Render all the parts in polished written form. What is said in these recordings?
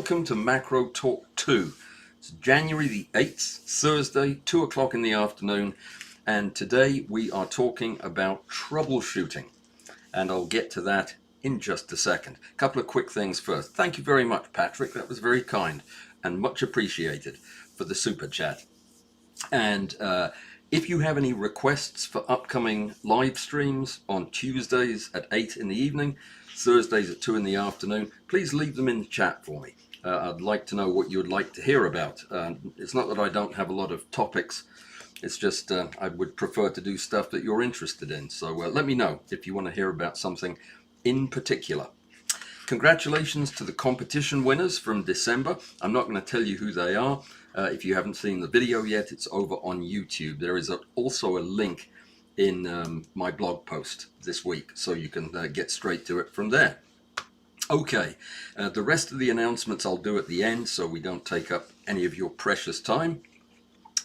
welcome to Macro Talk 2. It's January the 8th, Thursday, 2 o'clock in the afternoon, and today we are talking about troubleshooting, and I'll get to that in just a second. A couple of quick things first. Thank you very much, Patrick. That was very kind and much appreciated for the super chat. And if you have any requests for upcoming live streams on Tuesdays at 8 in the evening, Thursdays at 2 in the afternoon, please leave them in the chat for me. I'd like to know what you would like to hear about. It's not that I don't have a lot of topics, it's just I would prefer to do stuff that you're interested in. So let me know if you want to hear about something in particular. Congratulations to the competition winners from December. I'm not going to tell you who they are. If you haven't seen the video yet, it's over on YouTube. There is also a link in my blog post this week, so you can get straight to it from there. Okay, the rest of the announcements I'll do at the end, so we don't take up any of your precious time.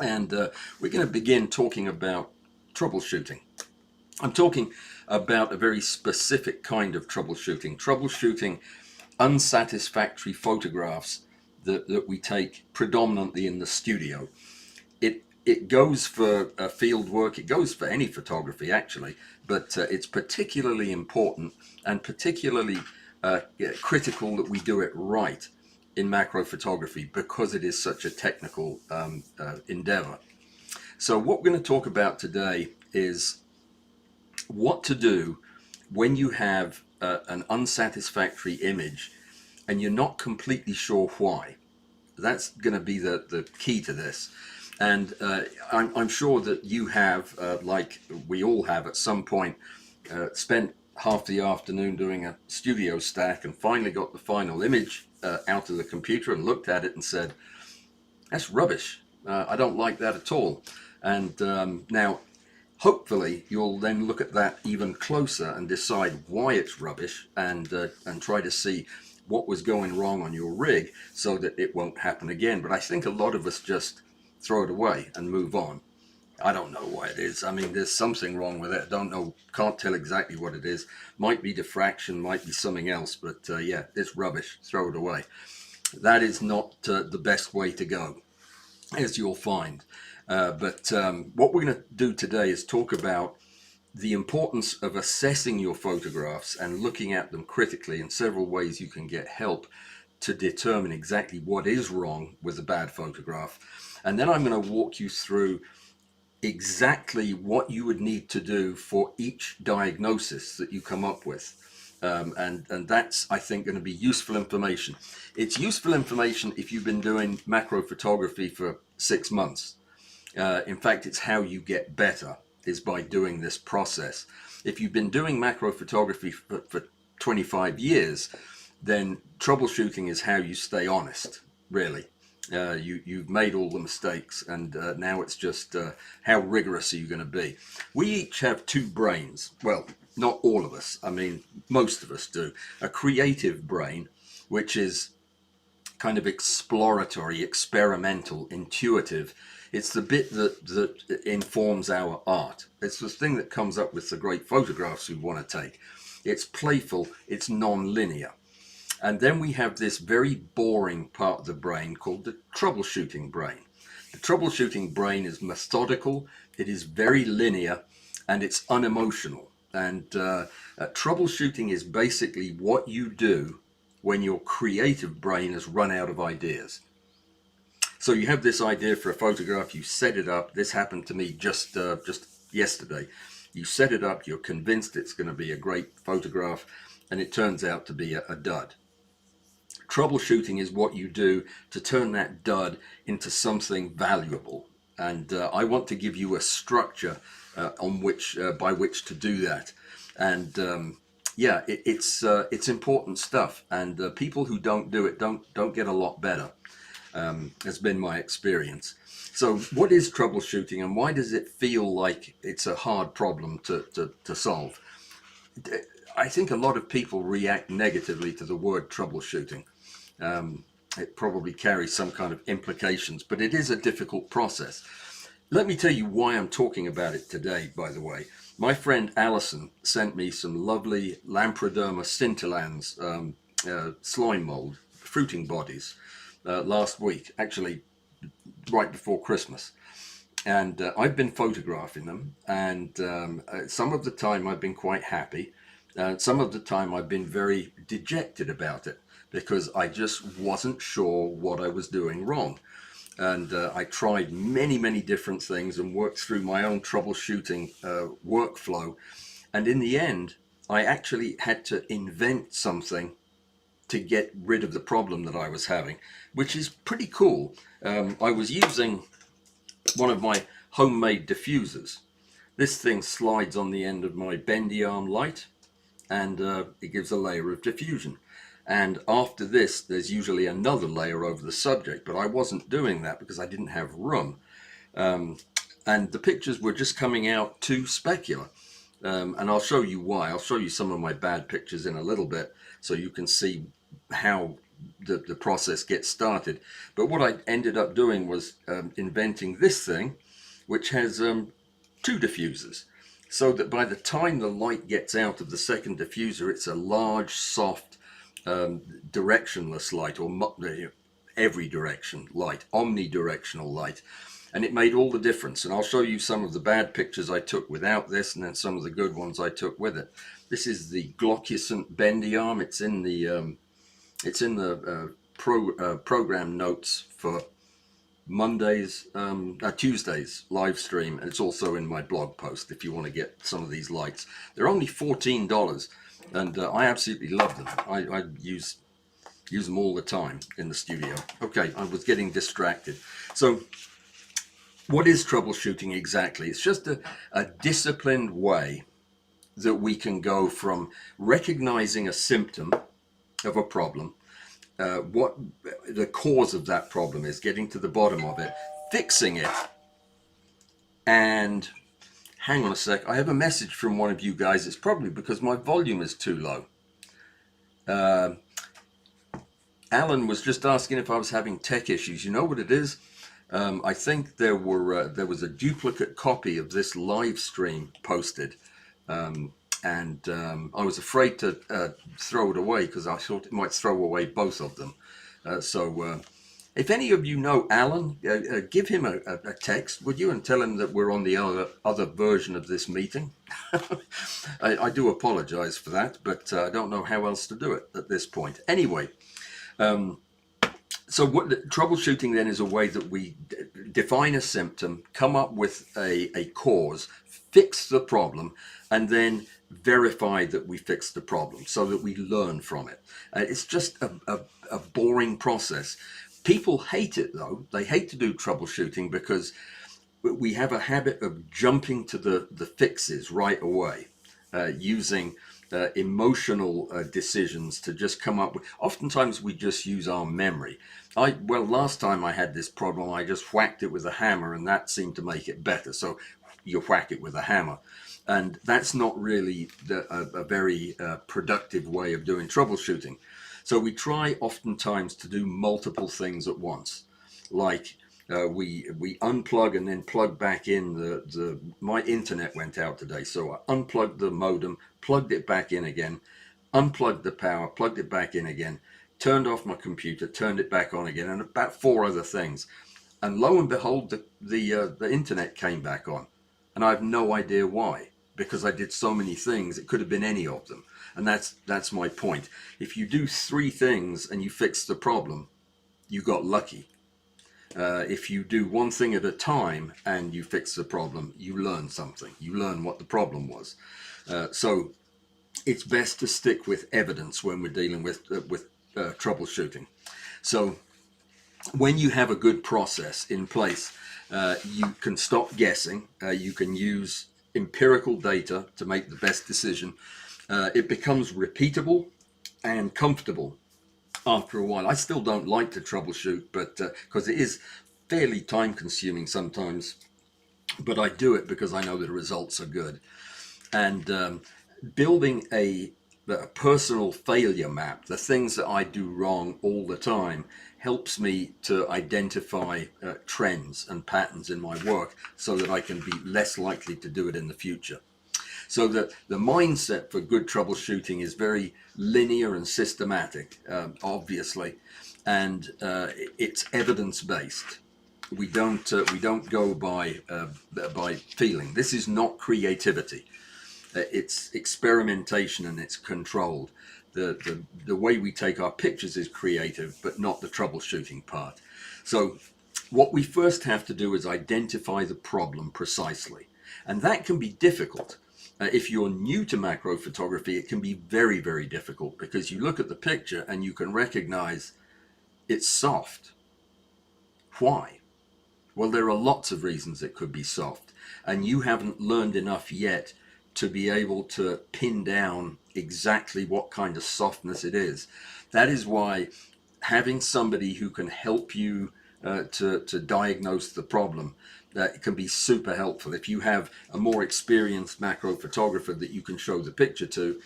And we're going to begin talking about troubleshooting. I'm talking about a very specific kind of troubleshooting unsatisfactory photographs that we take predominantly in the studio. It goes for field work, it goes for any photography actually, but it's particularly important and particularly critical that we do it right in macro photography because it is such a technical endeavor. So what we're going to talk about today is what to do when you have an unsatisfactory image and you're not completely sure why. That's going to be the key to this. And I'm sure that you have, like we all have at some point, spent half the afternoon doing a studio stack and finally got the final image out of the computer and looked at it and said, that's rubbish. I don't like that at all. And now, hopefully, you'll then look at that even closer and decide why it's rubbish and try to see what was going wrong on your rig so that it won't happen again. But I think a lot of us just throw it away and move on. I don't know why it is. I mean, there's something wrong with it. Don't know, can't tell exactly what it is. Might be diffraction, might be something else, but yeah, it's rubbish. Throw it away. That is not the best way to go, as you'll find. But what we're going to do today is talk about the importance of assessing your photographs and looking at them critically, in several ways you can get help to determine exactly what is wrong with a bad photograph. And then I'm going to walk you through exactly what you would need to do for each diagnosis that you come up with. And that's, I think, going to be useful information. It's useful information if you've been doing macro photography for 6 months. In fact, it's how you get better, is by doing this process. If you've been doing macro photography for 25 years, then troubleshooting is how you stay honest, really. You've made all the mistakes, and now it's just how rigorous are you going to be. We each have two brains. Well, not all of us. I mean, most of us do. A creative brain, which is kind of exploratory, experimental, intuitive. It's the bit that informs our art. It's the thing that comes up with the great photographs we want to take. It's playful, it's non-linear. And then we have this very boring part of the brain called the troubleshooting brain. The troubleshooting brain is methodical, it is very linear, and it's unemotional. And troubleshooting is basically what you do when your creative brain has run out of ideas. So you have this idea for a photograph, you set it up. This happened to me just yesterday. You set it up, you're convinced it's going to be a great photograph, and it turns out to be a dud. Troubleshooting is what you do to turn that dud into something valuable. And I want to give you a structure by which to do that. And yeah, it's important stuff. And people who don't do it don't get a lot better. Has been my experience. So what is troubleshooting, and why does it feel like it's a hard problem to solve? I think a lot of people react negatively to the word troubleshooting. It probably carries some kind of implications, but it is a difficult process. Let me tell you why I'm talking about it today, by the way. My friend Alison sent me some lovely Lamproderma scintillans slime mold fruiting bodies last week, actually right before Christmas. And I've been photographing them, and some of the time I've been quite happy. Some of the time I've been very dejected about it because I just wasn't sure what I was doing wrong. And I tried many different things and worked through my own troubleshooting workflow. And in the end, I actually had to invent something to get rid of the problem that I was having, which is pretty cool. I was using one of my homemade diffusers. This thing slides on the end of my bendy arm light, and it gives a layer of diffusion. And after this, there's usually another layer over the subject, but I wasn't doing that because I didn't have room. And the pictures were just coming out too specular. And I'll show you why. I'll show you some of my bad pictures in a little bit so you can see how the process gets started. But what I ended up doing was inventing this thing, which has two diffusers, so that by the time the light gets out of the second diffuser, it's a large, soft, directionless light, or every direction light, omnidirectional light. And it made all the difference. And I'll show you some of the bad pictures I took without this, and then some of the good ones I took with it. This is the Glockisant bendy arm. It's in the program notes for Tuesday's live stream, and it's also in my blog post if you want to get some of these lights. They're only $14, and I absolutely love them. I use them all the time in the studio. Okay, I was getting distracted. So what is troubleshooting exactly? It's just a disciplined way that we can go from recognizing a symptom of a problem, what the cause of that problem is, getting to the bottom of it, fixing it. And hang on a sec, I have a message from one of you guys. It's probably because my volume is too low. Alan was just asking if I was having tech issues. You know what it is? I think there was a duplicate copy of this live stream posted, and I was afraid to throw it away because I thought it might throw away both of them. So if any of you know Alan, give him a text, would you, and tell him that we're on the other version of this meeting. I do apologize for that, but I don't know how else to do it at this point. Anyway, so troubleshooting then is a way that we define a symptom, come up with a cause, fix the problem, and then verify that we fixed the problem so that we learn from it. It's just a boring process. People hate it though. They hate to do troubleshooting because we have a habit of jumping to the fixes right away, using emotional decisions to just come up with. Oftentimes we just use our memory. Last time I had this problem, I just whacked it with a hammer and that seemed to make it better. So you whack it with a hammer. And that's not really a very productive way of doing troubleshooting. So we try oftentimes to do multiple things at once. Like we unplug and then plug back in my internet went out today. So I unplugged the modem, plugged it back in again, unplugged the power, plugged it back in again, turned off my computer, turned it back on again, and about 4 other things. And lo and behold, the internet came back on. And I have no idea why, because I did so many things. It could have been any of them. And that's my point. If you do 3 things and you fix the problem, you got lucky. If you do one thing at a time and you fix the problem, you learn something. You learn what the problem was. So it's best to stick with evidence when we're dealing with troubleshooting. So when you have a good process in place, you can stop guessing. You can use empirical data to make the best decision. It becomes repeatable and comfortable after a while. I still don't like to troubleshoot, but because it is fairly time consuming sometimes, but I do it because I know the results are good. And building a personal failure map, the things that I do wrong all the time, helps me to identify trends and patterns in my work so that I can be less likely to do it in the future. So that the mindset for good troubleshooting is very linear and systematic, obviously, and it's evidence-based. We don't go by feeling. This is not creativity. It's experimentation and it's controlled. The way we take our pictures is creative, but not the troubleshooting part. So what we first have to do is identify the problem precisely. And that can be difficult. If you're new to macro photography, it can be very, very difficult because you look at the picture and you can recognize it's soft. Why? Well, there are lots of reasons it could be soft, and you haven't learned enough yet to be able to pin down exactly what kind of softness it is. That is why having somebody who can help you to diagnose the problem can be super helpful. If you have a more experienced macro photographer that you can show the picture to,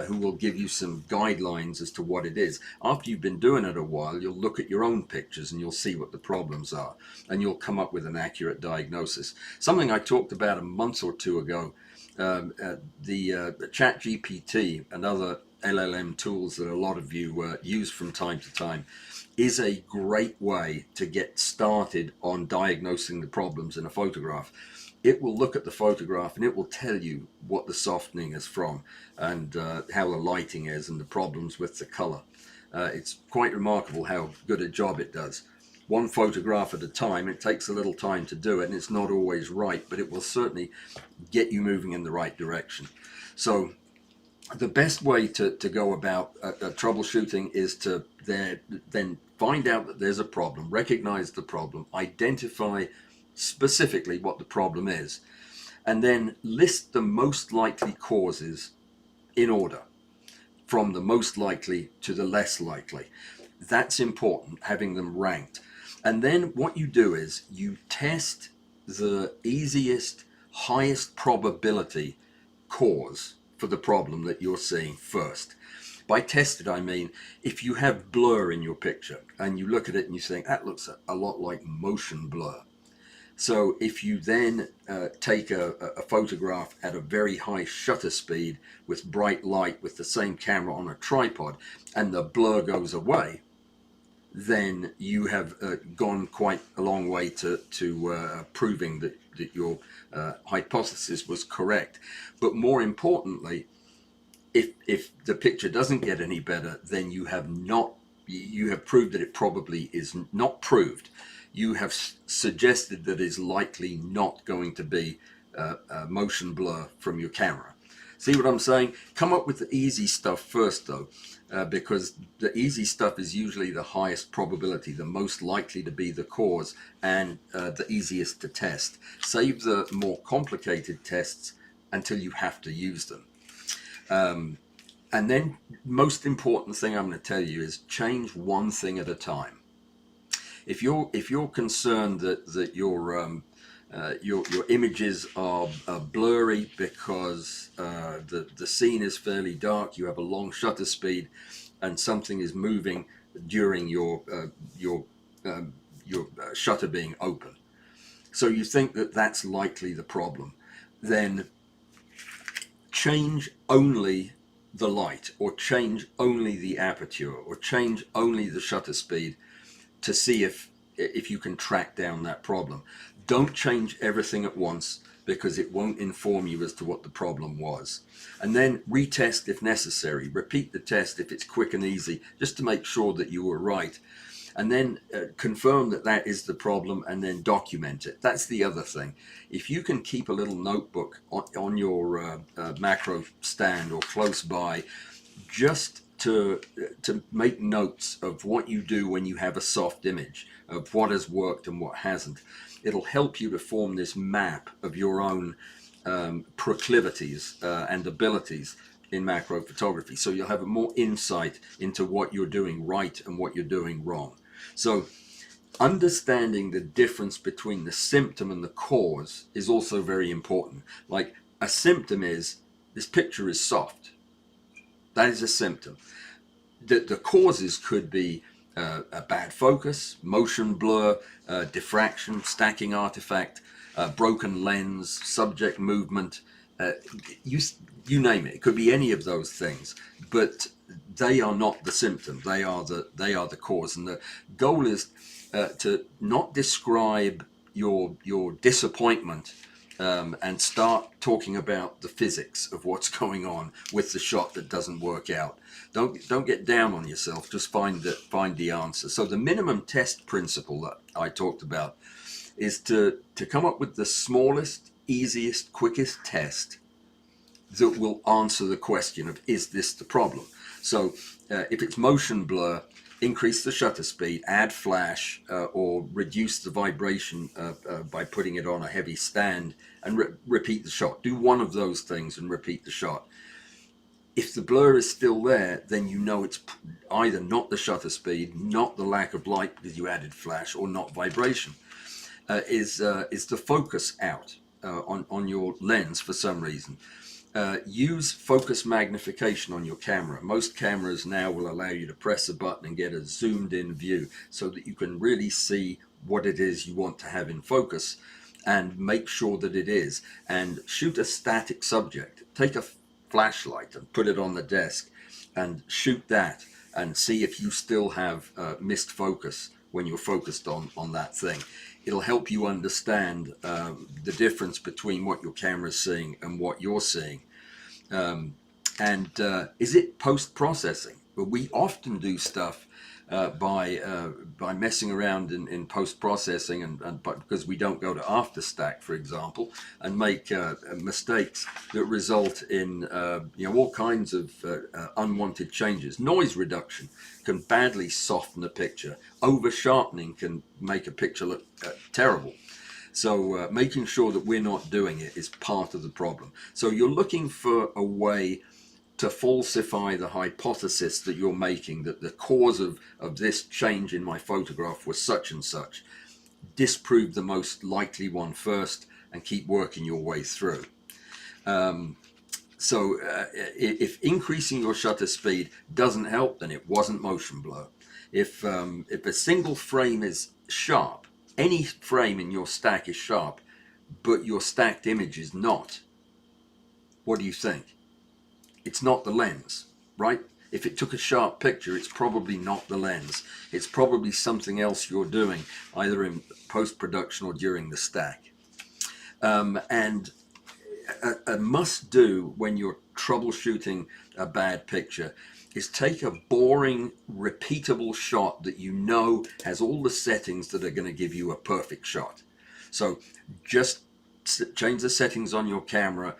who will give you some guidelines as to what it is. After you've been doing it a while, you'll look at your own pictures and you'll see what the problems are, and you'll come up with an accurate diagnosis. Something I talked about a month or two ago, the ChatGPT and other LLM tools that a lot of you use from time to time is a great way to get started on diagnosing the problems in a photograph. It will look at the photograph and it will tell you what the softening is from, and how the lighting is and the problems with the color. It's quite remarkable how good a job it does. One photograph at a time. It takes a little time to do it, and it's not always right, but it will certainly get you moving in the right direction. So the best way to go about troubleshooting is to then find out that there's a problem, recognize the problem, identify specifically what the problem is, and then list the most likely causes in order, from the most likely to the less likely. That's important, having them ranked. And then what you do is you test the easiest, highest probability cause for the problem that you're seeing first. By tested, I mean, if you have blur in your picture and you look at it and you think, that looks a lot like motion blur. So if you then take a photograph at a very high shutter speed with bright light with the same camera on a tripod, and the blur goes away, then you have gone quite a long way to proving that your hypothesis was correct. But more importantly, if the picture doesn't get any better, then you have proved that it probably is not proved. You have suggested that it's likely not going to be motion blur from your camera. See what I'm saying? Come up with the easy stuff first, though, because the easy stuff is usually the highest probability, the most likely to be the cause, and the easiest to test. Save the more complicated tests until you have to use them. And then, most important thing I'm going to tell you is change one thing at a time. If you're concerned that your images are blurry because the scene is fairly dark, you have a long shutter speed, and something is moving during your shutter being open, so you think that that's likely the problem, then change only the light, or change only the aperture, or change only the shutter speed to see if you can track down that problem. Don't change everything at once, because it won't inform you as to what the problem was. And then retest if necessary. Repeat the test if it's quick and easy, just to make sure that you were right. And then confirm that that is the problem, and then document it. That's the other thing. If you can keep a little notebook on your macro stand or close by, just to make notes of what you do when you have a soft image, of what has worked and what hasn't. It'll help you to form this map of your own proclivities and abilities in macro photography, so you'll have a more insight into what you're doing right and what you're doing wrong. So understanding the difference between the symptom and the cause is also very important. Like, a symptom is, this picture is soft. That is a symptom. The causes could be a bad focus, motion blur, diffraction, stacking artifact, broken lens, subject movement, uh, you you name it. It could be any of those things, but they are not the symptom. They are the cause. And the goal is to not describe your disappointment, and start talking about the physics of what's going on with the shot that doesn't work out. Don't get down on yourself. Just find the answer. So the minimum test principle that I talked about is to come up with the smallest, easiest, quickest test that will answer the question of, is this the problem? So if it's motion blur, increase the shutter speed, add flash, or reduce the vibration by putting it on a heavy stand, and repeat the shot. Do one of those things and repeat the shot. If the blur is still there, then you know it's either not the shutter speed, not the lack of light because you added flash, or not vibration. Is the focus out on your lens for some reason. Use focus magnification on your camera. Most cameras now will allow you to press a button and get a zoomed in view so that you can really see what it is you want to have in focus and make sure that it is. And shoot a static subject. Take a flashlight and put it on the desk and shoot that and see if you still have missed focus when you're focused on that thing. It'll help you understand the difference between what your camera is seeing and what you're seeing. And is it post-processing? Well, we often do stuff by messing around in post-processing, and because we don't go to after stack, for example, and make mistakes that result in all kinds of unwanted changes. Noise reduction can badly soften a picture. Over sharpening can make a picture look terrible. So making sure that we're not doing it is part of the problem. So you're looking for a way to falsify the hypothesis that you're making, that the cause of this change in my photograph was such and such. Disprove the most likely one first and keep working your way through. So if increasing your shutter speed doesn't help, then it wasn't motion blur. If a single frame is sharp, any frame in your stack is sharp, but your stacked image is not, what do you think? It's not the lens, right? If it took a sharp picture, it's probably not the lens. It's probably something else you're doing, either in post-production or during the stack. And a must-do when you're troubleshooting a bad picture is take a boring, repeatable shot that you know has all the settings that are going to give you a perfect shot. So just change the settings on your camera,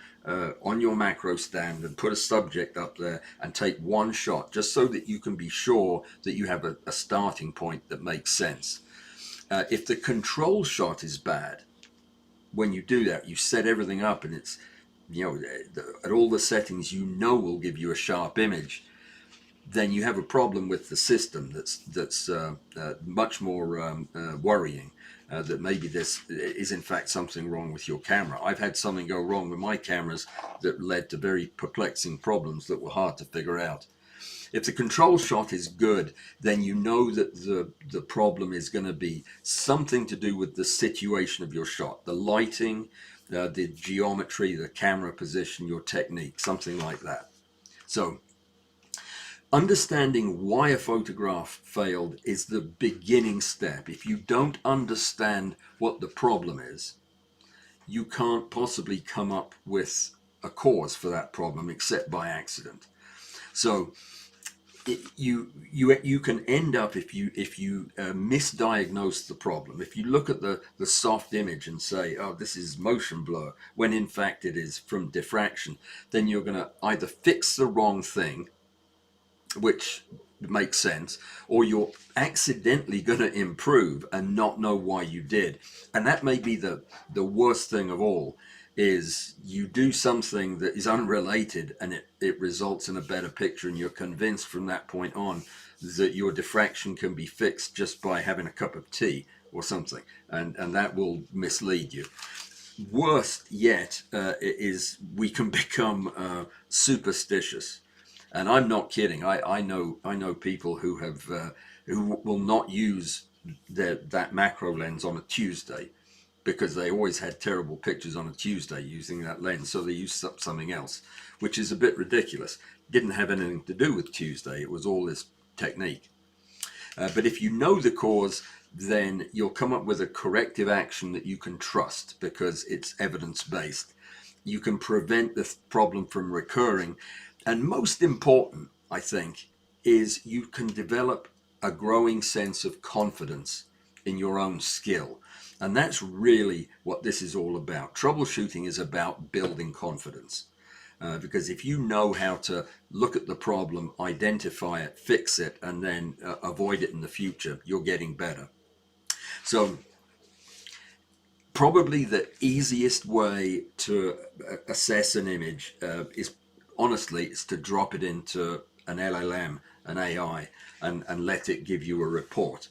on your macro stand, and put a subject up there and take one shot, just so that you can be sure that you have a starting point that makes sense. If the control shot is bad, when you do that, you set everything up and it's, at all the settings will give you a sharp image, then you have a problem with the system that's much more worrying. That maybe this is in fact something wrong with your camera. I've had something go wrong with my cameras that led to very perplexing problems that were hard to figure out. If the control shot is good, then you know that the problem is going to be something to do with the situation of your shot, the lighting, the geometry, the camera position, your technique, something like that. So understanding why a photograph failed is the beginning step. If you don't understand what the problem is, you can't possibly come up with a cause for that problem except by accident. So you can end up, if you misdiagnose the problem, if you look at the soft image and say, oh, this is motion blur, when in fact it is from diffraction, then you're going to either fix the wrong thing, which makes sense, or you're accidentally going to improve and not know why you did. And that may be the worst thing of all, is you do something that is unrelated and it results in a better picture, and you're convinced from that point on that your diffraction can be fixed just by having a cup of tea or something, and that will mislead you. Worst yet is we can become superstitious. And I'm not kidding. I know people who have who will not use that macro lens on a Tuesday because they always had terrible pictures on a Tuesday using that lens, so they used something else, which is a bit ridiculous. Didn't have anything to do with Tuesday, it was all this technique. But if you know the cause, then you'll come up with a corrective action that you can trust because it's evidence-based. You can prevent the problem from recurring. And most important, I think, is you can develop a growing sense of confidence in your own skill. And that's really what this is all about. Troubleshooting is about building confidence. Because if you know how to look at the problem, identify it, fix it, and then avoid it in the future, you're getting better. So probably the easiest way to assess an image is honestly is to drop it into an LLM, an AI, and let it give you a report.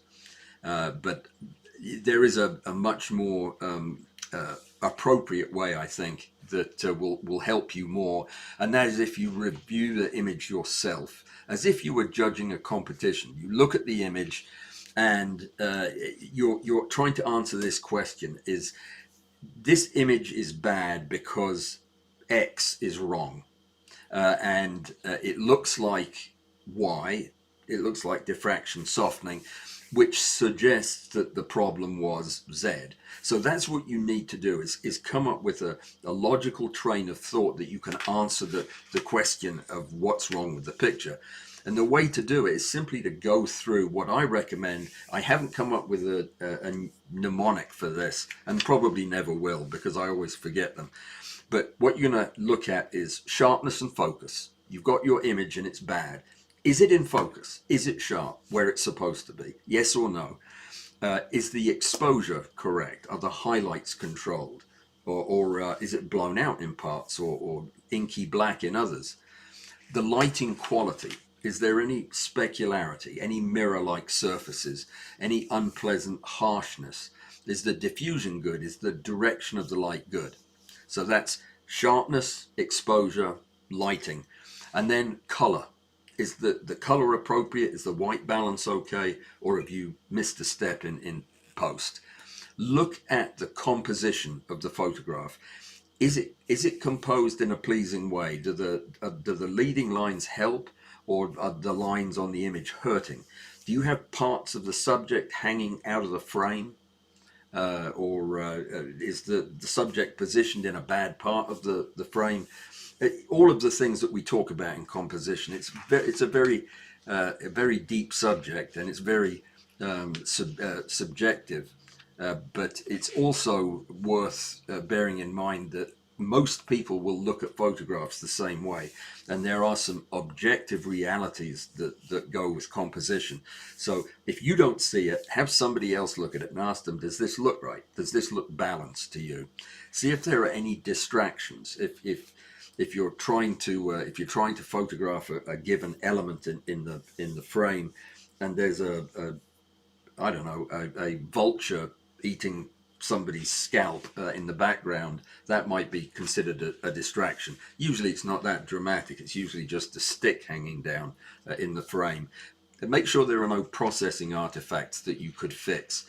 But there is a much more appropriate way, I think, that will help you more, and that is if you review the image yourself as if you were judging a competition. You look at the image and you're trying to answer this question: is this image is bad because X is wrong, and it looks like Y, it looks like diffraction softening, which suggests that the problem was Z. So that's what you need to do, is come up with a logical train of thought that you can answer the question of what's wrong with the picture. And the way to do it is simply to go through what I recommend. I haven't come up with a mnemonic for this, and probably never will because I always forget them. But what you're going to look at is sharpness and focus. You've got your image and it's bad. Is it in focus? Is it sharp where it's supposed to be? Yes or no? Is the exposure correct? Are the highlights controlled? Or is it blown out in parts or inky black in others? The lighting quality. Is there any specularity, any mirror-like surfaces, any unpleasant harshness? Is the diffusion good? Is the direction of the light good? So that's sharpness, exposure, lighting. And then color. Is the color appropriate? Is the white balance okay? Or have you missed a step in post? Look at the composition of the photograph. Is it composed in a pleasing way? Do the leading lines help, or are the lines on the image hurting? Do you have parts of the subject hanging out of the frame? Or is the subject positioned in a bad part of the frame? All of the things that we talk about in composition. It's a very deep subject, and it's very subjective. But it's also worth bearing in mind that most people will look at photographs the same way, and there are some objective realities that go with composition. So if you don't see it, have somebody else look at it and ask them, does this look right? Does this look balanced to you? See if there are any distractions. If you're trying to photograph a given element in the frame, and there's a vulture eating somebody's scalp in the background, that might be considered a distraction. Usually it's not that dramatic. It's usually just a stick hanging down in the frame. And make sure there are no processing artifacts that you could fix.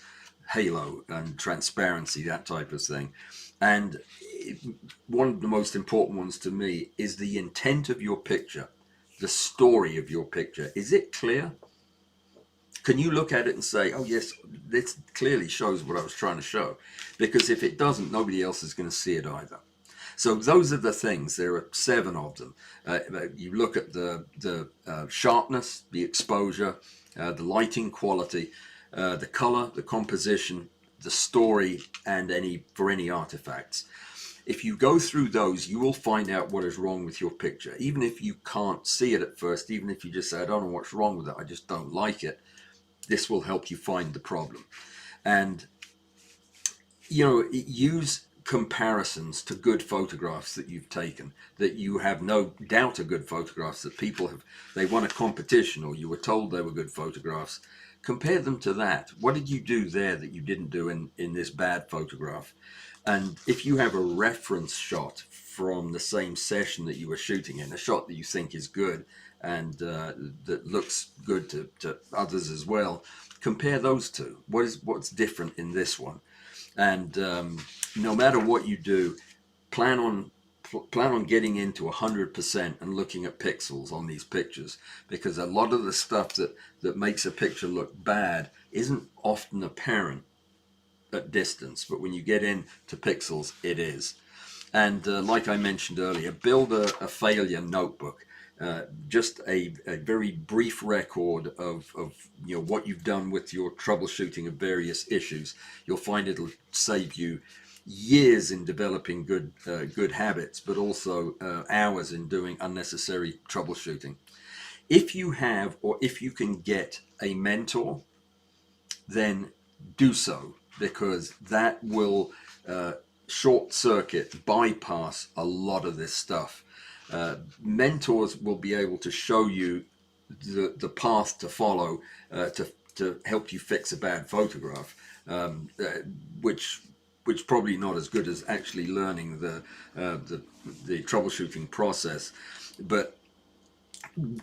Halo and transparency, that type of thing. And one of the most important ones to me is the intent of your picture, the story of your picture. Is it clear? Can you look at it and say, oh yes, this clearly shows what I was trying to show? Because if it doesn't, nobody else is going to see it either. So those are the things. There are 7 of them. You look at the sharpness, the exposure, the lighting quality, the color, the composition, the story, and any artifacts. If you go through those, you will find out what is wrong with your picture. Even if you can't see it at first, even if you just say, I don't know what's wrong with it, I just don't like it, this will help you find the problem. And, use comparisons to good photographs that you've taken, that you have no doubt are good photographs, that they won a competition, or you were told they were good photographs. Compare them to that. What did you do there that you didn't do in this bad photograph? And if you have a reference shot from the same session that you were shooting in, a shot that you think is good and that looks good to others as well, compare those two. What's different in this one? And no matter what you do, plan on getting into 100% and looking at pixels on these pictures, because a lot of the stuff that makes a picture look bad isn't often apparent at distance, but when you get into pixels, it is. And like I mentioned earlier, build a failure notebook. Just a very brief record of what you've done with your troubleshooting of various issues. You'll find it'll save you years in developing good habits, but also hours in doing unnecessary troubleshooting. If you have, or if you can get a mentor, then do so, because that will short circuit, bypass a lot of this stuff. Mentors will be able to show you the path to follow to help you fix a bad photograph, which probably not as good as actually learning the troubleshooting process. But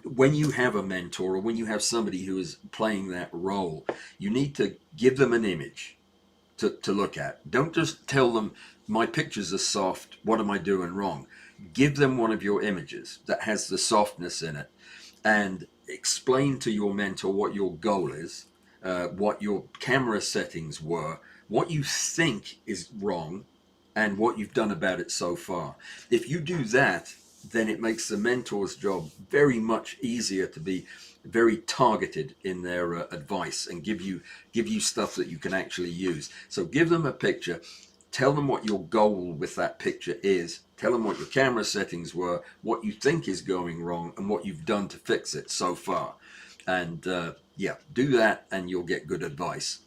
when you have a mentor, or when you have somebody who is playing that role, you need to give them an image to look at. Don't just tell them, my pictures are soft, what am I doing wrong? Give them one of your images that has the softness in it, and explain to your mentor what your goal is, what your camera settings were, what you think is wrong, and what you've done about it so far. If you do that, then it makes the mentor's job very much easier to be very targeted in their advice, and give you stuff that you can actually use. So give them a picture, tell them what your goal with that picture is, tell them what your camera settings were, what you think is going wrong, and what you've done to fix it so far. And yeah, do that and you'll get good advice.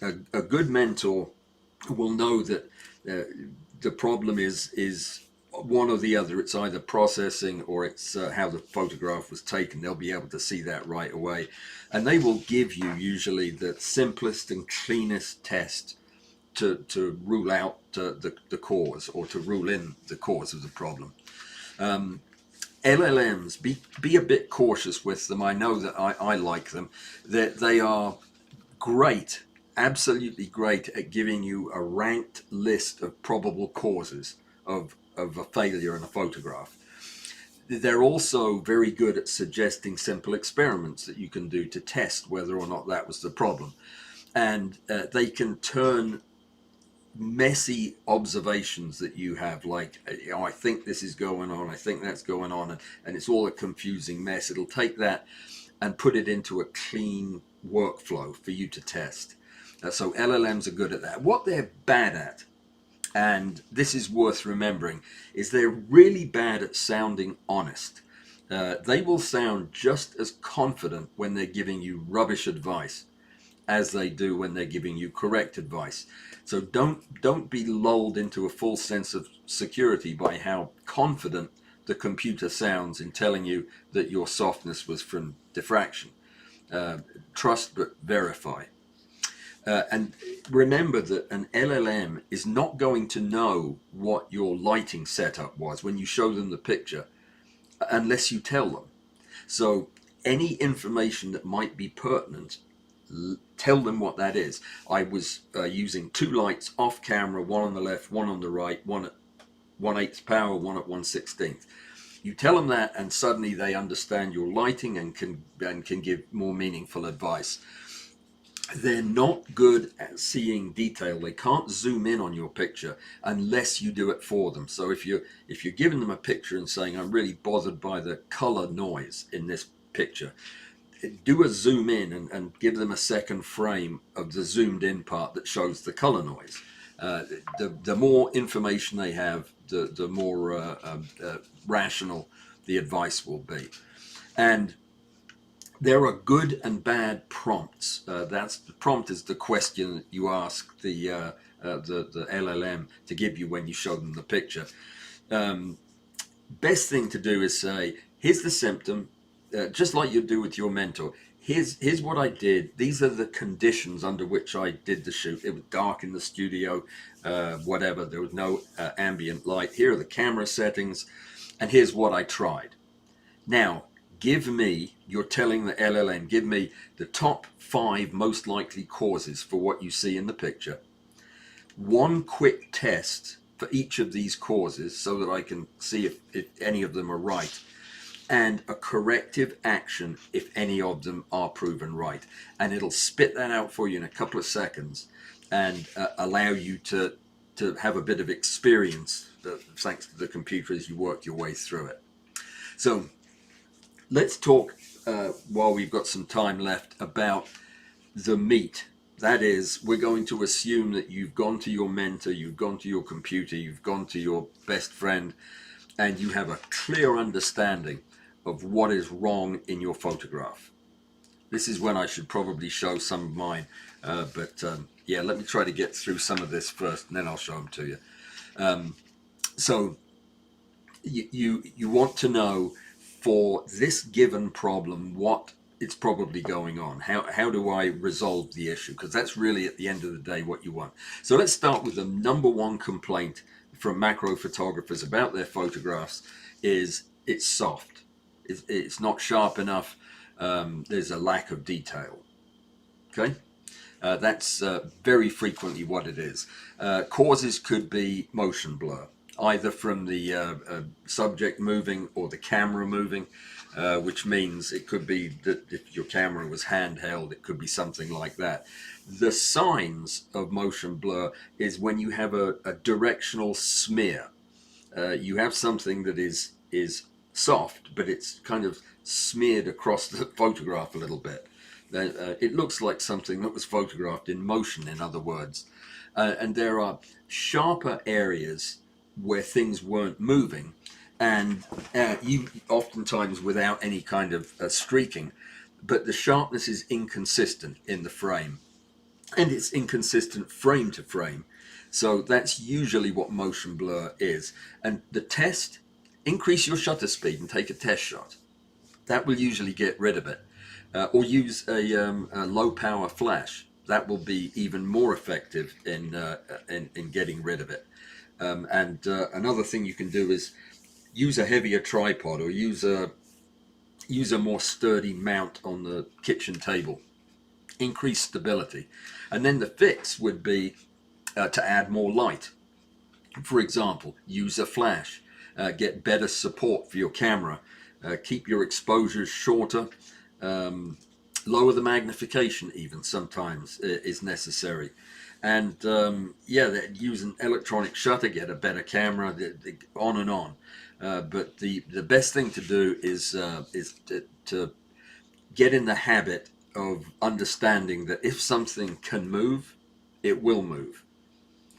A good mentor will know that the problem is one or the other. It's either processing, or it's how the photograph was taken. They'll be able to see that right away, and they will give you usually the simplest and cleanest test to rule out the cause, or to rule in the cause of the problem. LLMs, be a bit cautious with them. I know that I like them. That they are great, absolutely great at giving you a ranked list of probable causes of a failure in a photograph. They're also very good at suggesting simple experiments that you can do to test whether or not that was the problem. And they can turn messy observations that you have, like, I think this is going on, I think that's going on, and it's all a confusing mess. It'll take that and put it into a clean workflow for you to test. So LLMs are good at that. What they're bad at, and this is worth remembering, is they're really bad at sounding honest. They will sound just as confident when they're giving you rubbish advice as they do when they're giving you correct advice. So don't be lulled into a false sense of security by how confident the computer sounds in telling you that your softness was from diffraction. Trust but verify. And remember that an LLM is not going to know what your lighting setup was when you show them the picture unless you tell them. So any information that might be pertinent, tell them what that is. I was using two lights off camera, one on the left, one on the right, one at 1/8 power, one at 1/16. You tell them that, and suddenly they understand your lighting and can give more meaningful advice. They're not good at seeing detail. They can't zoom in on your picture unless you do it for them. So if you're giving them a picture and saying, I'm really bothered by the color noise in this picture, do a zoom in and give them a second frame of the zoomed in part that shows the color noise. The more information they have, the more rational the advice will be. And there are good and bad prompts. The prompt is the question that you ask the LLM to give you when you show them the picture. Best thing to do is say, here's the symptom, just like you do with your mentor. Here's what I did. These are the conditions under which I did the shoot. It was dark in the studio, whatever. There was no ambient light. Here are the camera settings, and here's what I tried. Now, you're telling the LLM, give me the top 5 most likely causes for what you see in the picture. one quick test for each of these causes so that I can see if any of them are right, and a corrective action if any of them are proven right. And it'll spit that out for you in a couple of seconds and allow you to have a bit of experience thanks to the computer as you work your way through it. So let's talk while we've got some time left about the meat. That is, we're going to assume that you've gone to your mentor, you've gone to your computer, you've gone to your best friend, and you have a clear understanding of what is wrong in your photograph. This is when I should probably show some of mine, but yeah, let me try to get through some of this first, and then I'll show them to you. So you want to know for this given problem what it's probably going on. How do I resolve the issue? Because that's really at the end of the day what you want. So let's start with the number one complaint from macro photographers about their photographs is it's soft. It's not sharp enough. There's a lack of detail. Okay, that's very frequently what it is. Causes could be motion blur, either from the subject moving or the camera moving, which means it could be that if your camera was handheld, it could be something like that. The signs of motion blur is when you have a directional smear. You have something that is soft, but it's kind of smeared across the photograph a little bit. It looks like something that was photographed in motion, in other words. And there are sharper areas where things weren't moving, and you oftentimes without any kind of streaking, but the sharpness is inconsistent in the frame, and it's inconsistent frame to frame. So that's usually what motion blur is. And the test, increase your shutter speed and take a test shot. That will usually get rid of it. Or use a low power flash. That will be even more effective in getting rid of it. Another thing you can do is use a heavier tripod, or use a more sturdy mount on the kitchen table. Increase stability. And then the fix would be to add more light. For example, use a flash. Get better support for your camera. Keep your exposures shorter. Lower the magnification even sometimes is necessary. And yeah, use an electronic shutter, get a better camera, on and on. But the best thing to do is to get in the habit of understanding that if something can move, it will move.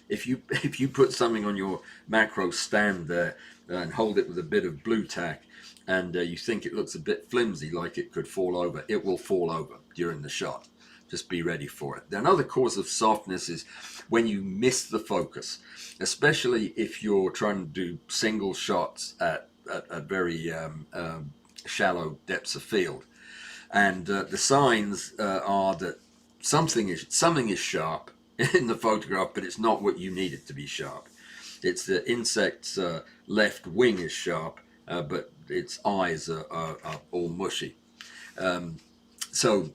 If you put something on your macro stand there and hold it with a bit of blue tack, and you think it looks a bit flimsy, like it could fall over, it will fall over during the shot. Just be ready for it. Another cause of softness is when you miss the focus, especially if you're trying to do single shots at very shallow depths of field. And the signs are that something is sharp in the photograph, but it's not what you need it to be sharp. It's the insect's left wing is sharp, but its eyes are all mushy. So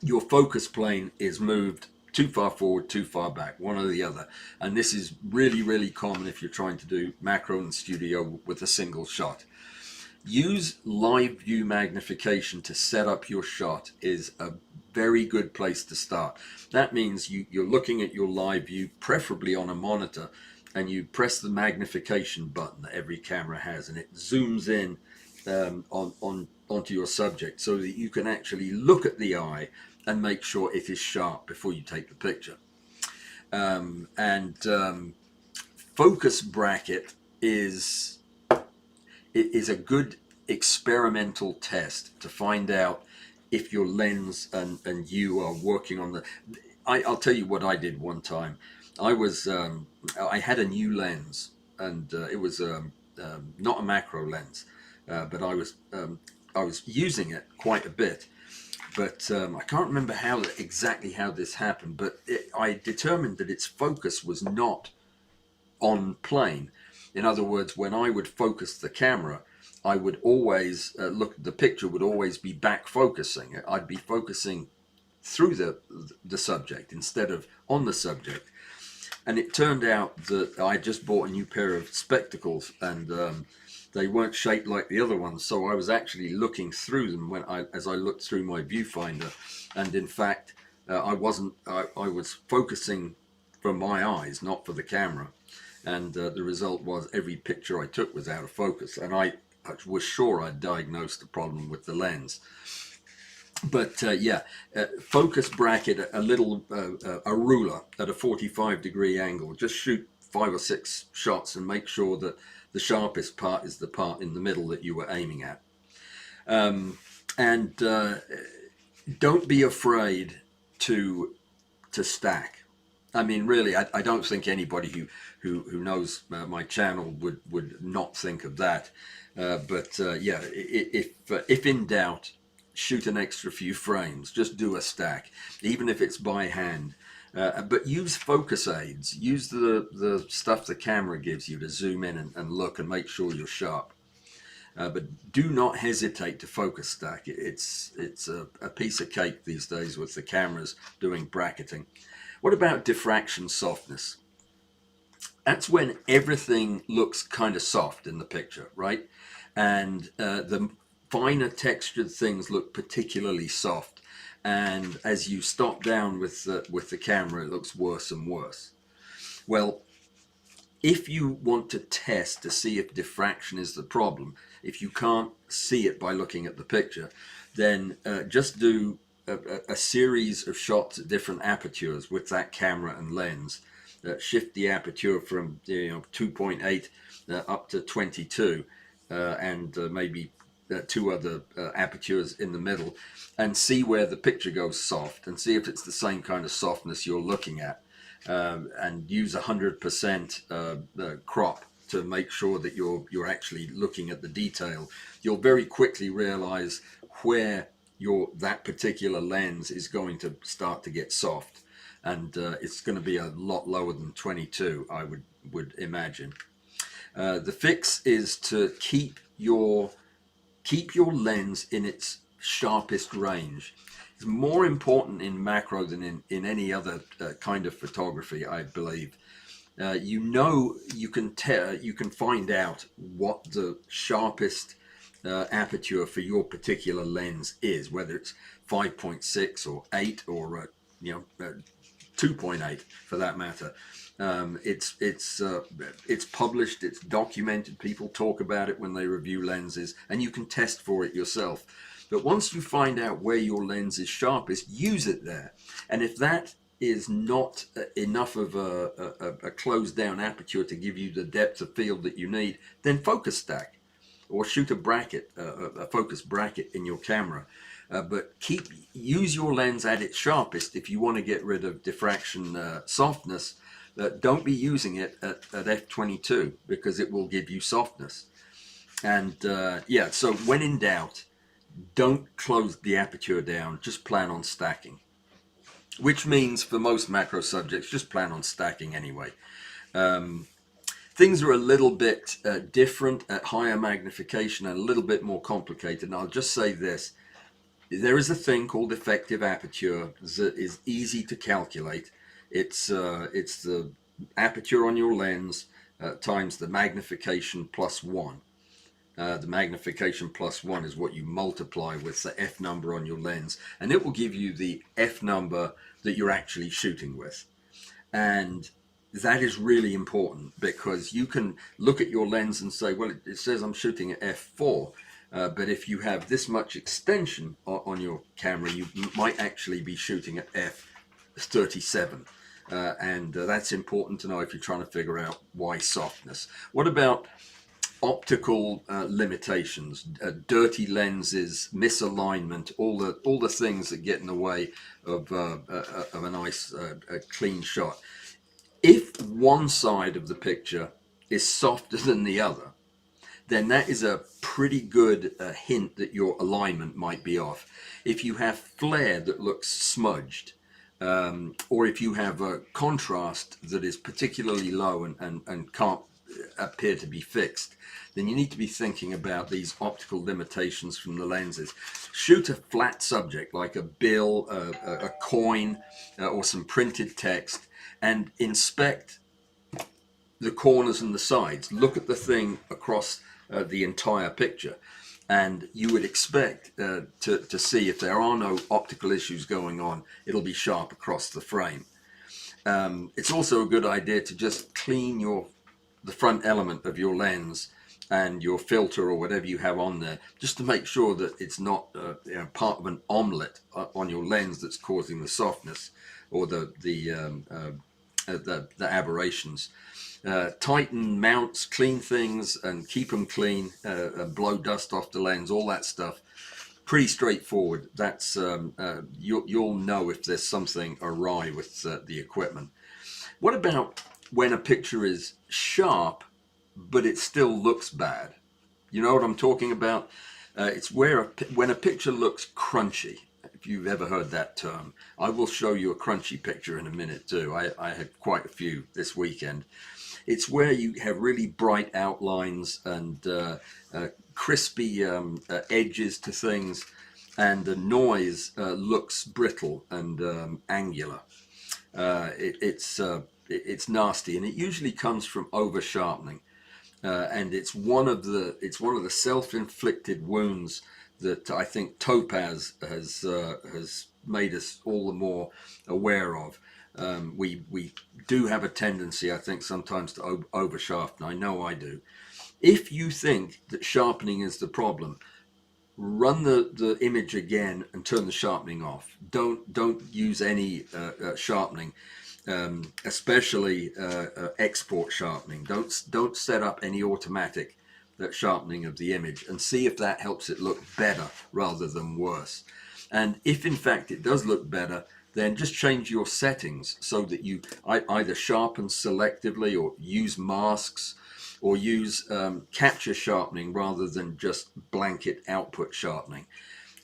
your focus plane is moved too far forward, too far back, one or the other. And this is really, really common if you're trying to do macro in the studio with a single shot. Use live view magnification to set up your shot is a very good place to start. That means you're looking at your live view, preferably on a monitor, and you press the magnification button that every camera has, and it zooms in onto your subject so that you can actually look at the eye and make sure it is sharp before you take the picture. Focus bracket is a good experimental test to find out if your lens and you are working on the... I'll tell you what I did one time. I had a new lens, and it was not a macro lens, but I was using it quite a bit. But I can't remember exactly how this happened, but I determined that its focus was not on plane. In other words, when I would focus the camera, I would always the picture would always be back focusing. I'd be focusing through the subject instead of on the subject. And it turned out that I just bought a new pair of spectacles, and they weren't shaped like the other ones. So I was actually looking through them as I looked through my viewfinder, and in fact, I wasn't. I was focusing for my eyes, not for the camera, and the result was every picture I took was out of focus, and I was sure I'd diagnosed the problem with the lens. But yeah, focus bracket, a ruler at a 45-degree angle. Just shoot 5 or 6 shots and make sure that the sharpest part is the part in the middle that you were aiming at. And don't be afraid to stack. I mean, really, I don't think anybody who knows my channel would not think of that. But yeah, if in doubt, shoot an extra few frames. Just do a stack, even if it's by hand. But use focus aids. Use the stuff the camera gives you to zoom in and look and make sure you're sharp. But do not hesitate to focus stack. It's a piece of cake these days with the cameras doing bracketing. What about diffraction softness? That's when everything looks kind of soft in the picture, right? And the finer textured things look particularly soft. And as you stop down with the camera, it looks worse and worse. Well, if you want to test to see if diffraction is the problem, if you can't see it by looking at the picture, then just do a series of shots at different apertures with that camera and lens. Shift the aperture from 2.8 up to 22, and maybe 2 other apertures in the middle, and see where the picture goes soft, and see if it's the same kind of softness you're looking at. And use 100% crop to make sure that you're actually looking at the detail. You'll very quickly realize where that particular lens is going to start to get soft, and it's going to be a lot lower than 22, I would imagine. The fix is to keep your lens in its sharpest range. It's more important in macro than in any other kind of photography, I believe. You can find out what the sharpest aperture for your particular lens is, whether it's 5.6 or 8 or 2.8 for that matter. It's published, it's documented, people talk about it when they review lenses, and you can test for it yourself. But once you find out where your lens is sharpest, use it there. And if that is not enough of a closed down aperture to give you the depth of field that you need, then focus stack or shoot a focus bracket in your camera. But use your lens at its sharpest if you want to get rid of diffraction softness. Don't be using it at f22 because it will give you softness. And yeah, so when in doubt, don't close the aperture down, just plan on stacking. Which means for most macro subjects, just plan on stacking anyway. Things are a little bit different at higher magnification and a little bit more complicated. And I'll just say this. There is a thing called effective aperture that is easy to calculate. It's the aperture on your lens times the magnification plus 1. The magnification plus 1 is what you multiply with the f number on your lens, and it will give you the f number that you're actually shooting with. And that is really important because you can look at your lens and say, well, it says I'm shooting at f4, but if you have this much extension on your camera, you might actually be shooting at f37. And that's important to know if you're trying to figure out why softness. What about optical limitations, dirty lenses, misalignment, all the things that get in the way of a nice clean shot? If one side of the picture is softer than the other, then that is a pretty good hint that your alignment might be off. If you have flare that looks smudged, or if you have a contrast that is particularly low and can't appear to be fixed, then you need to be thinking about these optical limitations from the lenses. Shoot a flat subject like a bill, a coin, or some printed text, and inspect the corners and the sides. Look at the thing across the entire picture, and you would expect to see if there are no optical issues going on, it'll be sharp across the frame. It's also a good idea to just clean the front element of your lens and your filter or whatever you have on there, just to make sure that it's not part of an omelette on your lens that's causing the softness or the aberrations. Tighten mounts, clean things, and keep them clean. Blow dust off the lens, all that stuff. Pretty straightforward. That's you'll know if there's something awry with the equipment. What about when a picture is sharp, but it still looks bad? You know what I'm talking about? It's when a picture looks crunchy. If you've ever heard that term, I will show you a crunchy picture in a minute too. I had quite a few this weekend. It's where you have really bright outlines and crispy edges to things, and the noise looks brittle and angular. It's nasty, and it usually comes from over sharpening, and it's one of the self-inflicted wounds that I think Topaz has made us all the more aware of. We do have a tendency, I think, sometimes to over sharpen. I know I do. If you think that sharpening is the problem, run the image again and turn the sharpening off. Don't use any sharpening, especially export sharpening. Don't set up any automatic sharpening of the image, and see if that helps it look better rather than worse. And if in fact it does look better, then just change your settings so that you either sharpen selectively or use masks, or use capture sharpening rather than just blanket output sharpening.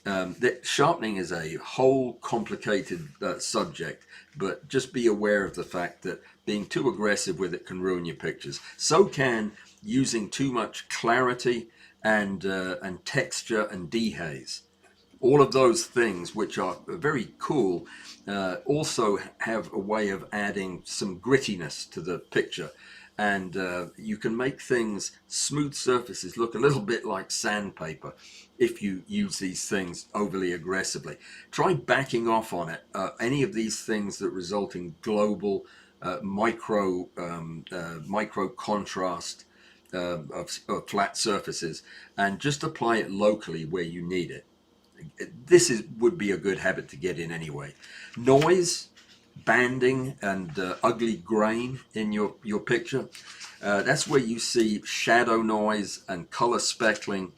That sharpening is a whole complicated subject, but just be aware of the fact that being too aggressive with it can ruin your pictures. So can using too much clarity and texture and dehaze. All of those things, which are very cool, also have a way of adding some grittiness to the picture. And you can make things, smooth surfaces, look a little bit like sandpaper if you use these things overly aggressively. Try backing off on it. Any of these things that result in global micro contrast of flat surfaces, and just apply it locally where you need it. This would be a good habit to get in anyway. Noise, banding, and ugly grain in your picture. That's where you see shadow noise and color speckling,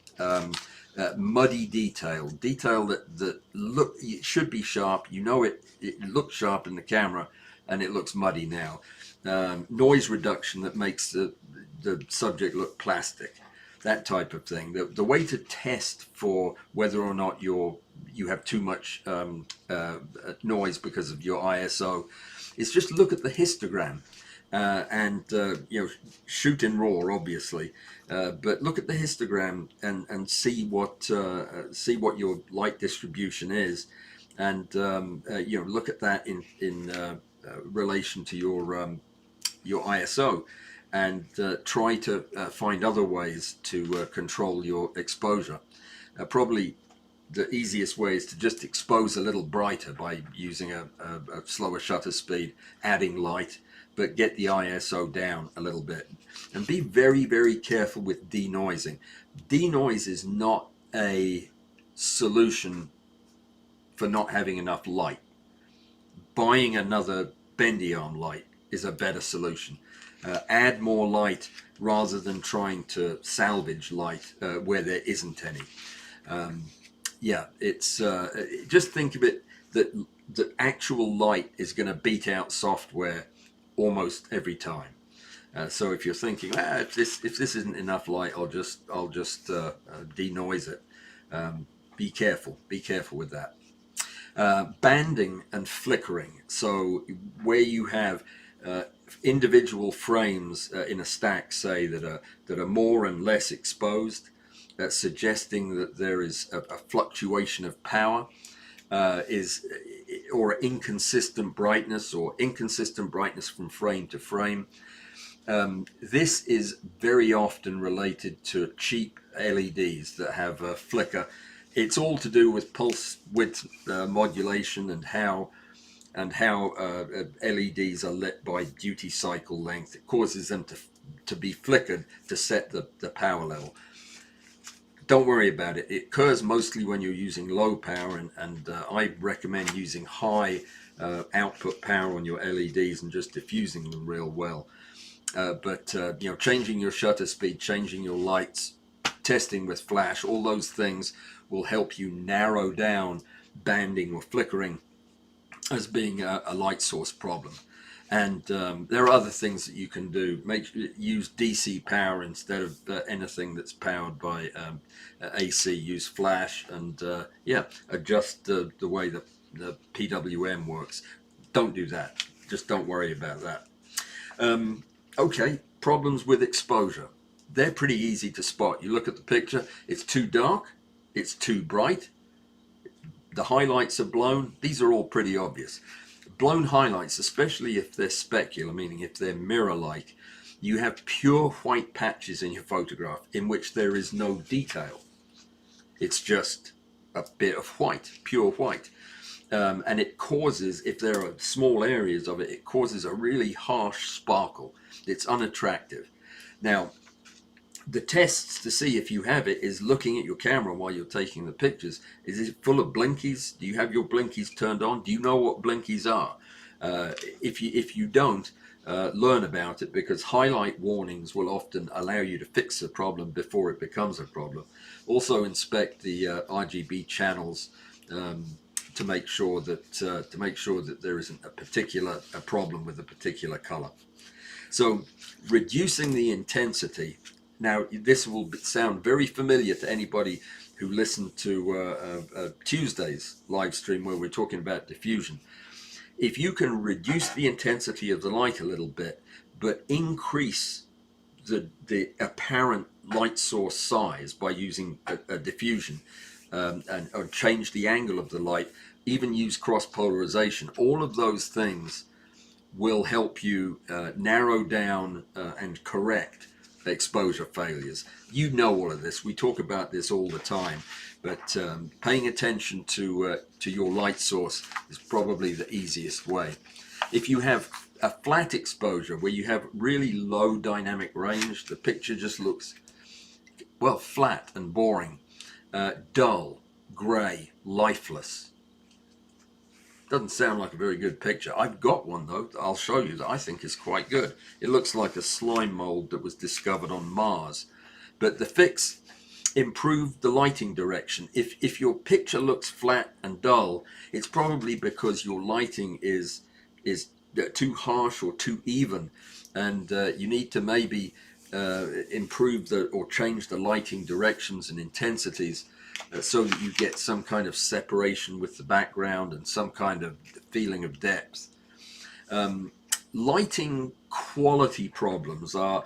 muddy detail that it should be sharp. You know it looks sharp in the camera, and it looks muddy now. Noise reduction that makes the subject look plastic. That type of thing. The way to test for whether or not you have too much noise because of your ISO is just look at the histogram and shoot in RAW, obviously, but look at the histogram and see what your light distribution is, and look at that in relation to your ISO. And try to find other ways to control your exposure. Probably the easiest way is to just expose a little brighter by using a slower shutter speed, adding light, but get the ISO down a little bit. And be very, very careful with denoising. Denoise is not a solution for not having enough light. Buying another bendy arm light is a better solution. Add more light rather than trying to salvage light where there isn't any. It's just think of it that the actual light is going to beat out software almost every time. So if you're thinking, if this isn't enough light, I'll just denoise it. Be careful with that. Banding and flickering. So where you have individual frames in a stack, say, that are more and less exposed, suggesting that there is a fluctuation of power. or inconsistent brightness from frame to frame. This is very often related to cheap LEDs that have a flicker. It's all to do with pulse width modulation and how LEDs are lit by duty cycle length. It causes them to be flickered to set the power level. Don't worry about it. It occurs mostly when you're using low power, and I recommend using high output power on your LEDs and just diffusing them real well. But changing your shutter speed, changing your lights, testing with flash, all those things will help you narrow down banding or flickering as being a light source problem. And there are other things that you can do. Use DC power instead of anything that's powered by AC. Use flash and adjust the way the PWM works. Don't do that. Just don't worry about that. Okay, problems with exposure. They're pretty easy to spot. You look at the picture, it's too dark, it's too bright, the highlights are blown. These are all pretty obvious. Blown highlights, especially if they're specular, meaning if they're mirror-like, you have pure white patches in your photograph in which there is no detail. It's just a bit of white, pure white. And it causes, if there are small areas of it, it causes a really harsh sparkle. It's unattractive. Now, the tests to see if you have it is looking at your camera while you're taking the pictures. Is it full of blinkies? Do you have your blinkies turned on? Do you know what blinkies are? If you don't, learn about it, because highlight warnings will often allow you to fix the problem before it becomes a problem. Also inspect the RGB channels to make sure that there isn't a problem with a particular color. So reducing the intensity. Now, this will sound very familiar to anybody who listened to Tuesday's live stream where we're talking about diffusion. If you can reduce the intensity of the light a little bit, but increase the apparent light source size by using a diffusion, or change the angle of the light, even use cross polarization, all of those things will help you narrow down and correct exposure failures. You know all of this. We talk about this all the time, but paying attention to your light source is probably the easiest way. If you have a flat exposure where you have really low dynamic range, the picture just looks, well, flat and boring, dull, gray, lifeless. Doesn't sound like a very good picture. I've got one though, I'll show you, that I think is quite good. It looks like a slime mold that was discovered on Mars. But the fix improved the lighting direction. If your picture looks flat and dull, it's probably because your lighting is too harsh or too even, and you need to maybe improve or change the lighting directions and intensities so that you get some kind of separation with the background and some kind of feeling of depth. Lighting quality problems are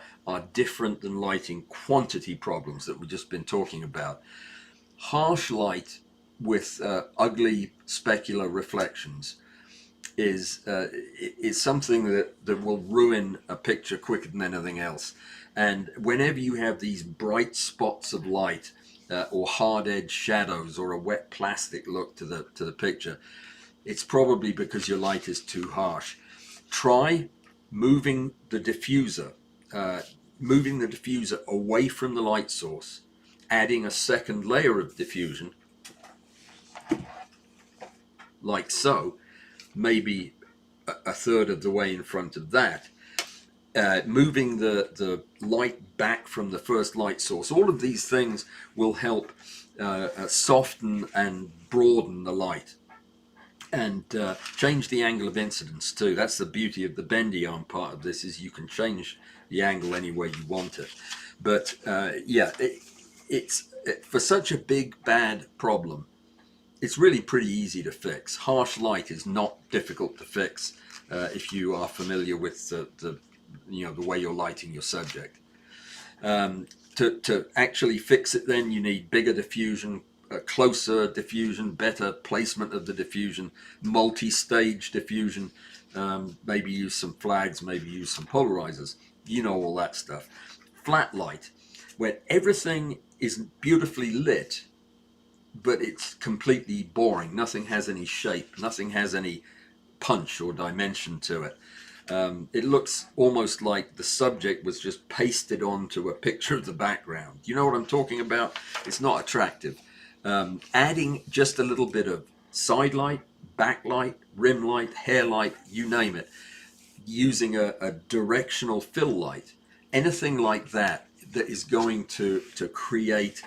different than lighting quantity problems that we've just been talking about. Harsh light with ugly specular reflections is something that will ruin a picture quicker than anything else. And whenever you have these bright spots of light, or hard edge shadows, or a wet plastic look to the picture, it's probably because your light is too harsh. Try moving the diffuser away from the light source, adding a second layer of diffusion, like so, maybe a third of the way in front of that. Moving the light back from the first light source. All of these things will help soften and broaden the light, and change the angle of incidence too. That's the beauty of the bendy arm part of this, is you can change the angle any way you want it. But for such a big bad problem, it's really pretty easy to fix. Harsh light is not difficult to fix if you are familiar with the way you're lighting your subject. To actually fix it, then you need bigger diffusion, a closer diffusion, better placement of the diffusion, multi-stage diffusion, maybe use some flags, maybe use some polarizers, you know, all that stuff. Flat light, where everything is beautifully lit, but it's completely boring. Nothing has any shape, nothing has any punch or dimension to it. It looks almost like the subject was just pasted onto a picture of the background. You know what I'm talking about? It's not attractive. Adding just a little bit of side light, backlight, rim light, hair light, you name it, using a directional fill light, anything like that, that is going to create,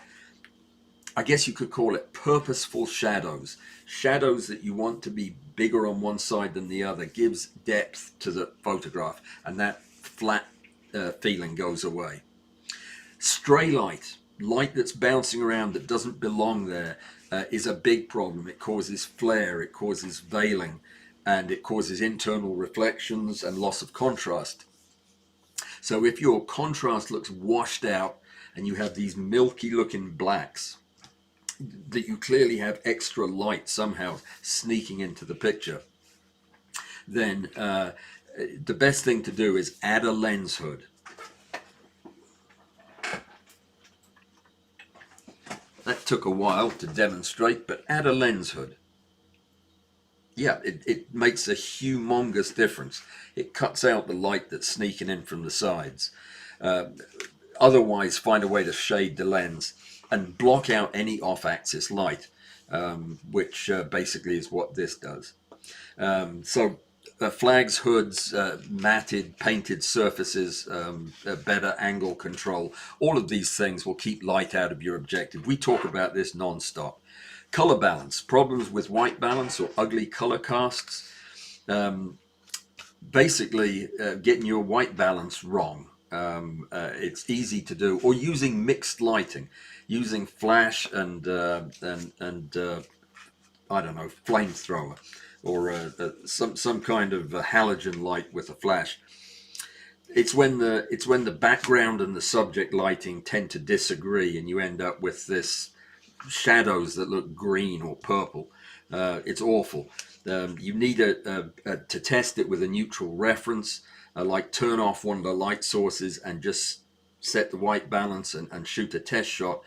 I guess you could call it purposeful shadows. Shadows that you want to be bigger on one side than the other, gives depth to the photograph, and that flat feeling goes away. Stray light, light that's bouncing around that doesn't belong there, is a big problem. It causes flare, it causes veiling, and it causes internal reflections and loss of contrast. So if your contrast looks washed out and you have these milky looking blacks, that you clearly have extra light somehow sneaking into the picture, then the best thing to do is add a lens hood. That took a while to demonstrate, but add a lens hood. Yeah, it makes a humongous difference. It cuts out the light that's sneaking in from the sides. Otherwise, find a way to shade the lens and block out any off-axis light, which basically is what this does. Flags, hoods, matted, painted surfaces, better angle control, all of these things will keep light out of your objective. We talk about this non-stop. Color balance, problems with white balance or ugly color casts. Basically, getting your white balance wrong. It's easy to do, or using mixed lighting, using flash and I don't know, flamethrower, or some kind of halogen light with a flash. It's when the background and the subject lighting tend to disagree, and you end up with this shadows that look green or purple. It's awful. You need to test it with a neutral reference, like turn off one of the light sources and just set the white balance and shoot a test shot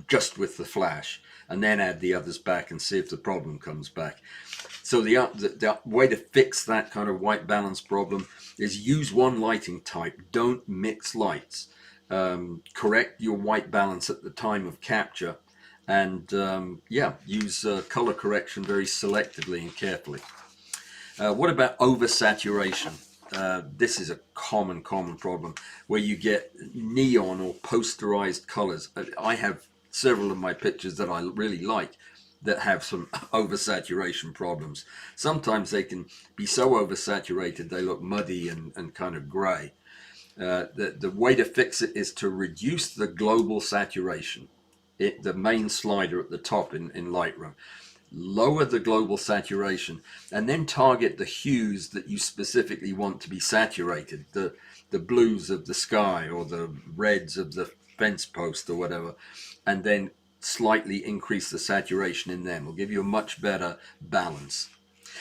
just with the flash, and then add the others back and see if the problem comes back. So the way to fix that kind of white balance problem is use one lighting type. Don't mix lights. Correct your white balance at the time of capture, and use color correction very selectively and carefully. What about oversaturation? This is a common problem where you get neon or posterized colors. I have several of my pictures that I really like that have some oversaturation problems. Sometimes they can be so oversaturated they look muddy and kind of gray. The way to fix it is to reduce the global saturation. The main slider at the top in Lightroom. Lower the global saturation and then target the hues that you specifically want to be saturated. The blues of the sky or the reds of the fence post or whatever, and then slightly increase the saturation in them. Will give you a much better balance.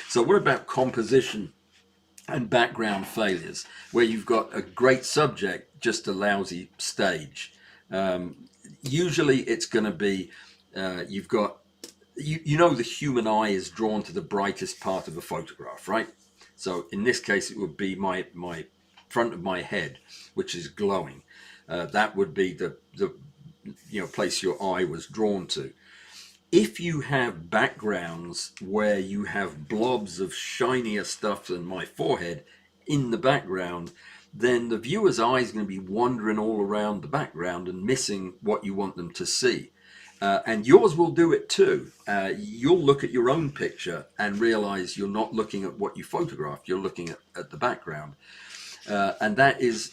So what about composition and background failures, where you've got a great subject, just a lousy stage? Usually it's going to be, you've got, you know, the human eye is drawn to the brightest part of a photograph, right? So in this case, it would be my front of my head, which is glowing. That would be the place your eye was drawn to. If you have backgrounds where you have blobs of shinier stuff than my forehead in the background, then the viewer's eye is going to be wandering all around the background and missing what you want them to see. And yours will do it too. You'll look at your own picture and realize you're not looking at what you photographed, you're looking at the background. And that is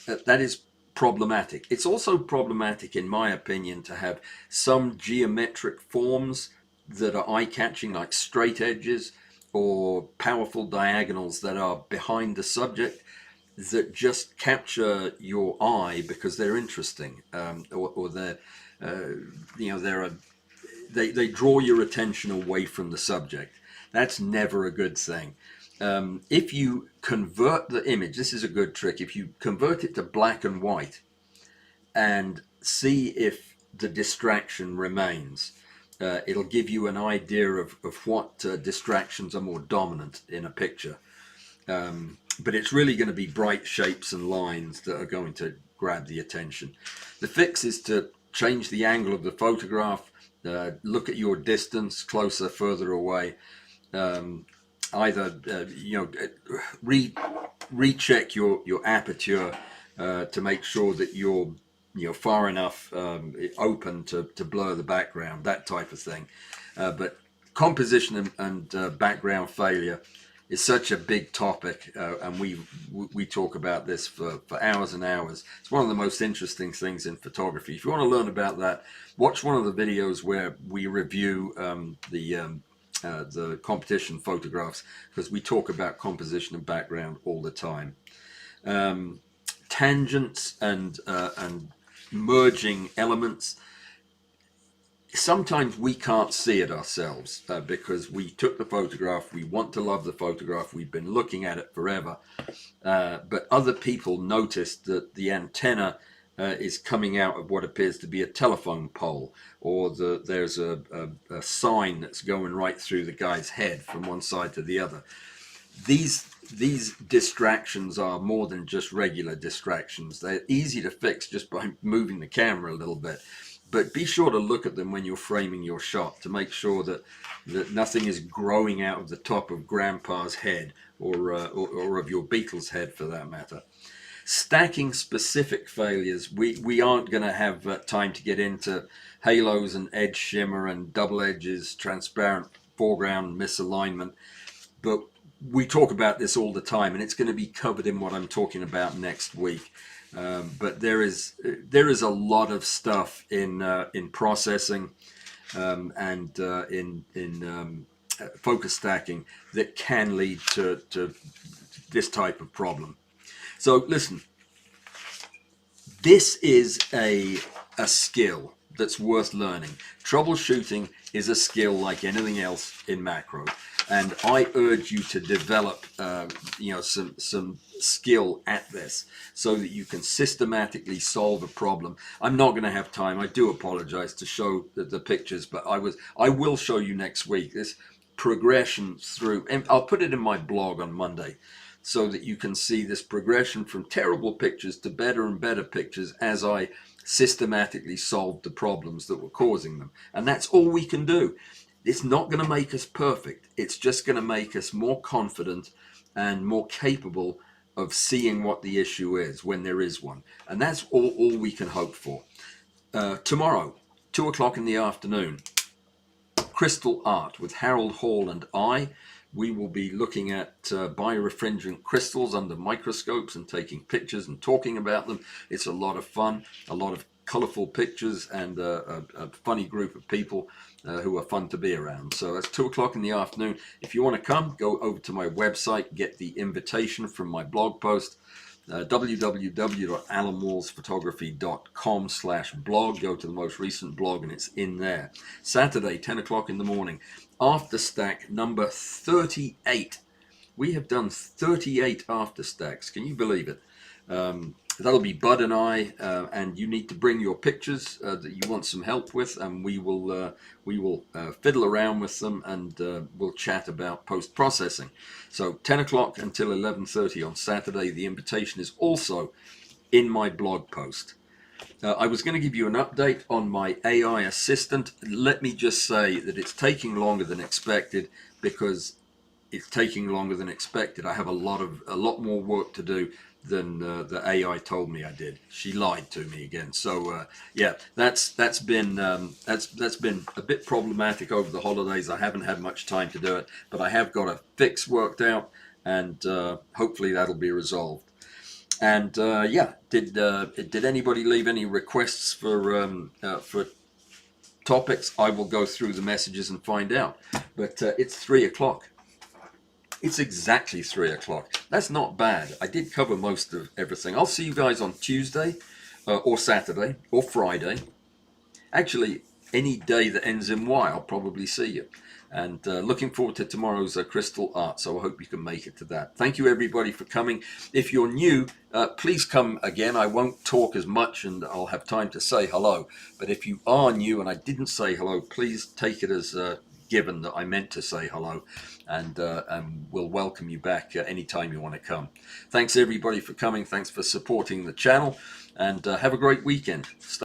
problematic. It's also problematic, in my opinion, to have some geometric forms that are eye-catching, like straight edges or powerful diagonals that are behind the subject, that just capture your eye because they're interesting, or they're they draw your attention away from the subject. That's never a good thing. If you convert the image, this is a good trick. If you convert it to black and white and see if the distraction remains, it'll give you an idea of what distractions are more dominant in a picture. But it's really going to be bright shapes and lines that are going to grab the attention. The fix is to change the angle of the photograph, look at your distance, closer, further away. Either recheck your aperture to make sure that you're far enough open to blur the background, that type of thing. But composition and background failure is such a big topic, and we talk about this for hours and hours. It's one of the most interesting things in photography. If you want to learn about that, watch one of the videos where we review the competition photographs, because we talk about composition and background all the time. Tangents and merging elements. Sometimes we can't see it ourselves because we took the photograph, we want to love the photograph, we've been looking at it forever, but other people noticed that the antenna is coming out of what appears to be a telephone pole, or there's a sign that's going right through the guy's head from one side to the other. These distractions are more than just regular distractions. They're easy to fix just by moving the camera a little bit. But be sure to look at them when you're framing your shot to make sure that nothing is growing out of the top of Grandpa's head, or of your Beatles head for that matter. Stacking specific failures, we aren't going to have time to get into halos and edge shimmer and double edges, transparent foreground misalignment, but we talk about this all the time, and it's going to be covered in what I'm talking about next week. But there is a lot of stuff in processing and in focus stacking that can lead to this type of problem. So listen, this is a skill that's worth learning. Troubleshooting is a skill like anything else in macro, and I urge you to develop some skill at this so that you can systematically solve a problem. I'm not going to have time, I do apologize, to show the pictures, but I will show you next week this progression through, and I'll put it in my blog on Monday, so that you can see this progression from terrible pictures to better and better pictures as I systematically solved the problems that were causing them. And that's all we can do. It's not going to make us perfect. It's just going to make us more confident and more capable of seeing what the issue is when there is one. And that's all we can hope for. Tomorrow, 2 o'clock in the afternoon, Crystal Art with Harold Hall and I. We will be looking at birefringent crystals under microscopes and taking pictures and talking about them. It's a lot of fun, a lot of colorful pictures, and a funny group of people who are fun to be around. So that's 2 o'clock in the afternoon. If you want to come, go over to my website, get the invitation from my blog post, www.alanwallsphotography.com/blog. Go to the most recent blog and it's in there. Saturday, 10 o'clock in the morning, after stack number 38. We have done 38 after stacks. Can you believe it? That'll be Bud and I, and you need to bring your pictures that you want some help with, and we will fiddle around with them, and we'll chat about post-processing. So 10 o'clock until 11:30 on Saturday. The invitation is also in my blog post. I was going to give you an update on my AI assistant. Let me just say that it's taking longer than expected, because it's taking longer than expected. I have a lot more work to do than the AI told me I did. She lied to me again. So yeah, that's been a bit problematic over the holidays. I haven't had much time to do it, but I have got a fix worked out, and hopefully that'll be resolved. And yeah, did anybody leave any requests for topics? I will go through the messages and find out. But it's 3 o'clock. It's exactly 3 o'clock. That's not bad. I did cover most of everything. I'll see you guys on Tuesday or Saturday or Friday. Actually, any day that ends in Y, I'll probably see you. And looking forward to tomorrow's crystal art, so I hope you can make it to that. Thank you, everybody, for coming. If you're new, please come again. I won't talk as much, and I'll have time to say hello. But if you are new and I didn't say hello, please take it as given that I meant to say hello, and we'll welcome you back anytime you want to come. Thanks, everybody, for coming. Thanks for supporting the channel, and have a great weekend.